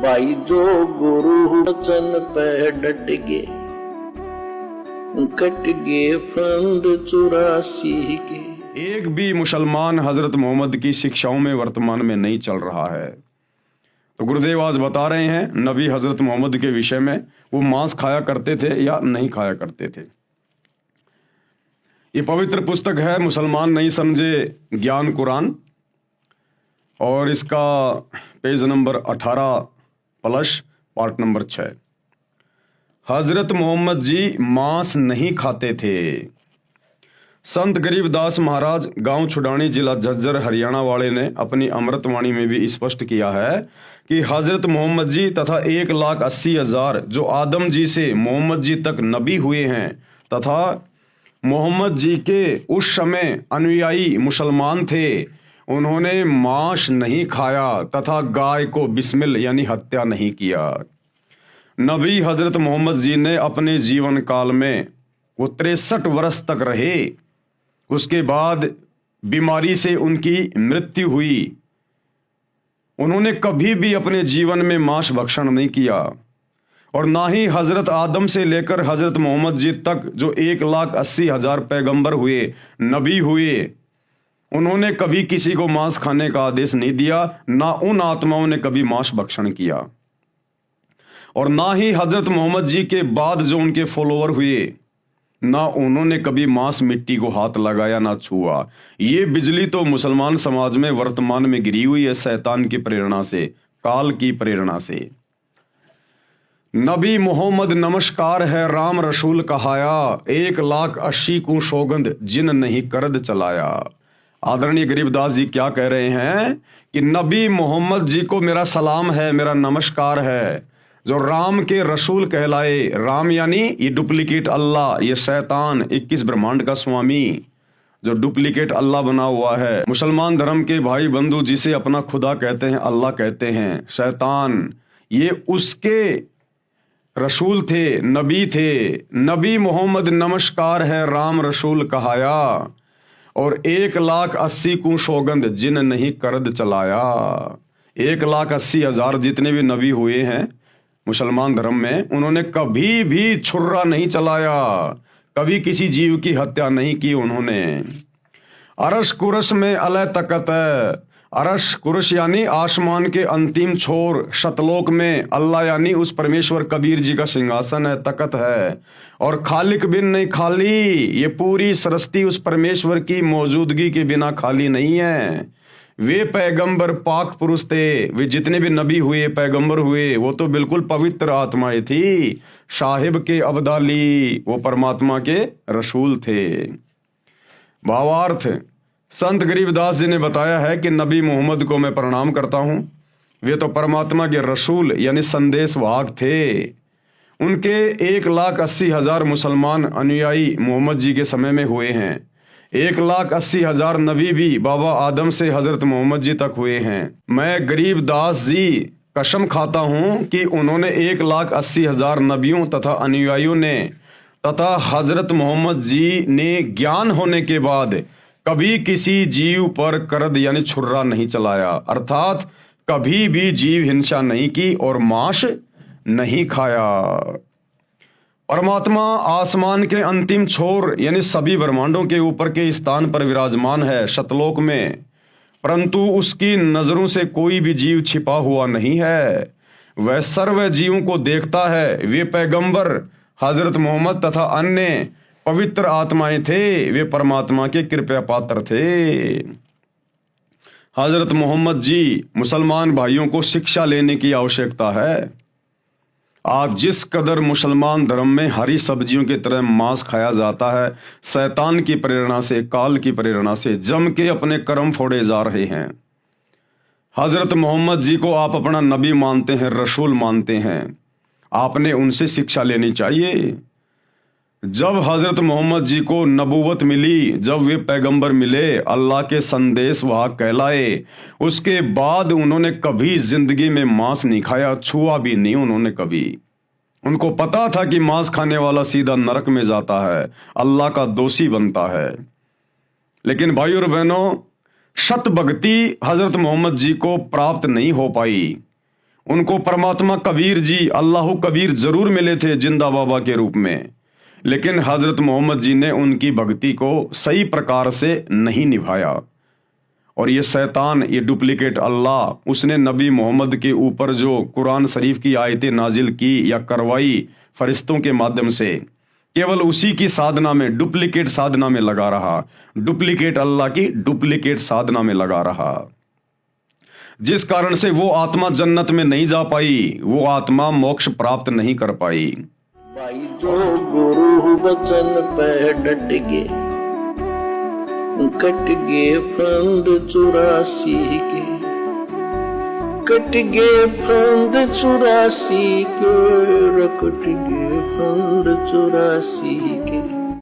भाई जो गुरु वचन पे डट गए, कट गए फंद 84 के। एक भी मुसलमान हजरत मोहम्मद की शिक्षाओं में वर्तमान में नहीं चल रहा है। तो गुरुदेव आज बता रहे हैं नबी हजरत मोहम्मद के विषय में, वो मांस खाया करते थे या नहीं खाया करते थे। ये पवित्र पुस्तक है मुसलमान नहीं समझे ज्ञान कुरान, और इसका page number 18 plus part number 6। हजरत मोहम्मद जी मांस नहीं खाते थे। संत गरीबदास महाराज गांव छुडानी जिला झज्जर हरियाणा वाले ने अपनी अमृतवाणी में भी स्पष्ट किया है कि हजरत मोहम्मद जी तथा 1,80,000 जो आदम जी से मोहम्मद जी तक नबी हुए हैं तथा मोहम्मद जी के उस समय अनुयायी मुसलमान थे, उन्होंने मांस नहीं खाया तथा गाय को बिस्मिल यानी हत्या नहीं किया। नबी हजरत मोहम्मद जी ने अपने जीवन काल में वो 63 वर्ष तक रहे। उसके बाद बीमारी से उनकी मृत्यु हुई। उन्होंने कभी भी अपने जीवन में मांस भक्षण नहीं किया, और ना ही हजरत आदम से लेकर हजरत मोहम्मद जी तक जो 1,80,000 पैगंबर हुए, नबी हुए, उन्होंने कभी किसी को मांस खाने का आदेश नहीं दिया, ना उन आत्माओं ने कभी मांस भक्षण किया। और ना ही हजरत मोहम्मद जी के बाद जो उनके फॉलोवर हुए, ना उन्होंने कभी मांस मिट्टी को हाथ लगाया ना छुआ। ये बिजली तो मुसलमान समाज में वर्तमान में गिरी हुई है, शैतान की प्रेरणा से, काल की प्रेरणा से। नबी मोहम्मद नमस्कार है राम रसूल कहाया, 1,80,000 को सौगंध जिन नहीं करद चलाया। आदरणीय गरीबदास जी क्या कह रहे हैं कि नबी मोहम्मद जी को मेरा सलाम है, मेरा नमस्कार है, जो राम के रसूल कहलाए। राम यानी ये डुप्लीकेट अल्लाह, ये शैतान 21 ब्रह्मांड का स्वामी जो डुप्लीकेट अल्लाह बना हुआ है। मुसलमान धर्म के भाई बंधु जिसे अपना खुदा कहते हैं, अल्लाह कहते हैं, शैतान ये उसके रसूल थे, नबी थे। नबी मोहम्मद नमस्कार है राम रसूल कहाया, और 1,80,000 को सौगंध जिन नहीं करद चलाया। 1,80,000 जितने भी नबी हुए हैं मुसलमान धर्म में, उन्होंने कभी भी छुर्रा नहीं चलाया, कभी किसी जीव की हत्या नहीं की उन्होंने। अरश कुरश में अलह तकत है, अरश कुरश यानी आसमान के अंतिम छोर, शतलोक में अल्लाह यानी उस परमेश्वर कबीर जी का सिंहासन है, तकत है। और खालिक बिन नहीं खाली, ये पूरी सृष्टि उस परमेश्वर की मौजूदगी के बिना खाली नहीं है। वे पैगंबर पाक पुरुष थे, वे जितने भी नबी हुए, पैगंबर हुए, वो तो बिल्कुल पवित्र आत्माएं थी। साहिब के अब्दाली वो परमात्मा के रसूल थे। भावार्थ संत गरीबदास जी ने बताया है कि नबी मोहम्मद को मैं प्रणाम करता हूँ। वे तो परमात्मा के रसूल यानी संदेश वाहक थे। उनके 1,80,000 मुसलमान अनुयायी मोहम्मद जी के समय में हुए हैं। 1,80,000 नबी भी बाबा आदम से हजरत मोहम्मद जी तक हुए हैं। मैं गरीबदास जी कसम खाता हूँ कि उन्होंने 1,80,000 नबियों तथा अनुयायियों ने तथा हजरत मोहम्मद जी ने ज्ञान होने के बाद कभी किसी जीव पर करद यानी छुर्रा नहीं चलाया, अर्थात कभी भी जीव हिंसा नहीं की और मांस नहीं खाया। परमात्मा आसमान के अंतिम छोर यानी सभी ब्रह्मांडों के ऊपर के स्थान पर विराजमान है, शतलोक में, परंतु उसकी नजरों से कोई भी जीव छिपा हुआ नहीं है। वह सर्व जीवों को देखता है। वे पैगंबर हजरत मोहम्मद तथा अन्य पवित्र आत्माएं थे, वे परमात्मा के कृपया पात्र थे। हजरत मोहम्मद जी मुसलमान भाइयों को शिक्षा लेने की आवश्यकता है। आज जिस कदर मुसलमान धर्म में हरी सब्जियों की तरह मांस खाया जाता है, शैतान की प्रेरणा से, काल की प्रेरणा से जम के अपने कर्म फोड़े जा रहे हैं। हजरत मोहम्मद जी को आप अपना नबी मानते हैं, रसूल मानते हैं, आपने उनसे शिक्षा लेनी चाहिए। जब हजरत मोहम्मद जी को नबूवत मिली, जब वे पैगंबर मिले, अल्लाह के संदेश वाहक कहलाए, उसके बाद उन्होंने कभी जिंदगी में मांस नहीं खाया, छुआ भी नहीं उन्होंने कभी। उनको पता था कि मांस खाने वाला सीधा नरक में जाता है, अल्लाह का दोषी बनता है। लेकिन भाई और बहनों, शत भक्ति हजरत मोहम्मद जी को प्राप्त नहीं हो पाई। उनको परमात्मा कबीर जी अल्लाह कबीर जरूर मिले थे जिंदा बाबा के रूप में, लेकिन हजरत मोहम्मद जी ने उनकी भक्ति को सही प्रकार से नहीं निभाया। और ये शैतान, ये डुप्लीकेट अल्लाह, उसने नबी मोहम्मद के ऊपर जो कुरान शरीफ की आयतें नाजिल की या करवाई फरिश्तों के माध्यम से, केवल उसी की साधना में, डुप्लीकेट साधना में लगा रहा, डुप्लीकेट अल्लाह की डुप्लीकेट साधना में लगा रहा, जिस कारण से वो आत्मा जन्नत में नहीं जा पाई, वो आत्मा मोक्ष प्राप्त नहीं कर पाई। भाई जो गुरु वचन पे डट गए, कट गए फंद 84 के, कट गए फंद 84 के, कट गए फंद 84 के।